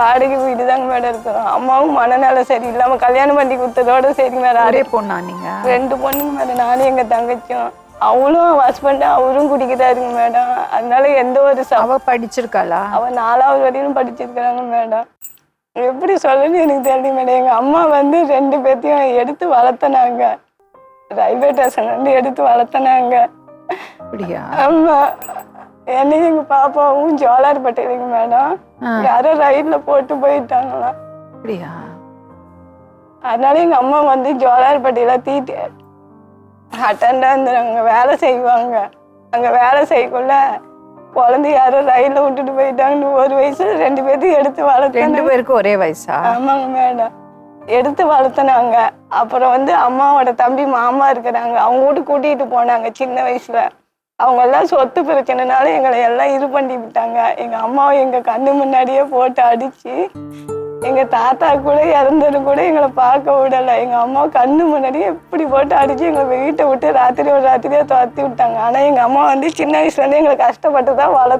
வாடகை வீடு தாங்க மேடம் இருக்கிறோம். அம்மாவும் மனநல சரியில்லாம கல்யாணம் பண்ணி கொடுத்ததோட சரி மேடம். ஒரே பொண்ணா நீங்க? 2 பொண்ணுங்க மேடம், நானும் எங்க தங்கச்சியும். அவளும் ஹஸ்பண்ட் அவரும் குடிக்கிறாருங்க மேடம். அதனால எந்த ஒரு அவ படிச்சிருக்காளா? அவ 4வது வரையும் படிச்சிருக்கிறாங்க மேடம். எப்படி சொல்லணும்னு எனக்கு தெரியல மேடம். எங்க அம்மா வந்து 2 பேர்த்தையும் எடுத்து வளர்த்தனாங்க. ரயில்வே ஸ்டேஷன்ல இருந்து எடுத்து வளர்த்தனாங்க. அப்படியா? ஆமா. என்னையும் எங்க பாப்பாவும் ஜோலார்பேட்டையிலங்க மேடம். யாரோ ரயில்ல போட்டு போயிட்டாங்களாம். அப்படியா? அதனால எங்க அம்மா வந்து ஜோலார்பேட்டையில தீட்டு அட்டண்டா அங்க வேலை செய்வாங்க. அங்க வேலை செய்யக்குள்ள குழந்தை யாரும் ரயில்ல விட்டுட்டு போயிட்டாங்கன்னு 1 வயசுல 2 பேர்த்தையும் எடுத்து வளர்த்தேன். 2 பேருக்கு ஒரே வயசா? ஆமாங்க மேடம். எடுத்து வளர்த்தனாங்க. அப்புறம் வந்து அம்மாவோட தம்பி மாமா இருக்கிறாங்க, அவங்க வீட்டு கூட்டிட்டு போனாங்க சின்ன வயசுல. அவங்க எல்லாம் சொத்து பிரச்சனைனால எங்களை எல்லாம் இது பண்ணி விட்டாங்க. எங்க அம்மாவை எங்க கண்ணு முன்னாடியே போட்டு அடிச்சு, எங்க தாத்தா கூட இறந்தது கூட எங்களை பார்க்க விடலை. எங்க அம்மா கண்ணு முன்னாடியே எப்படி போட்டு அடிச்சு எங்களை வீட்டை விட்டு ராத்திரியோட ராத்திரியா துரத்தி விட்டாங்க. ஆனா எங்க அம்மா வந்து சின்ன வயசுல இருந்து எங்களை கஷ்டப்பட்டு தான் வளர்த்து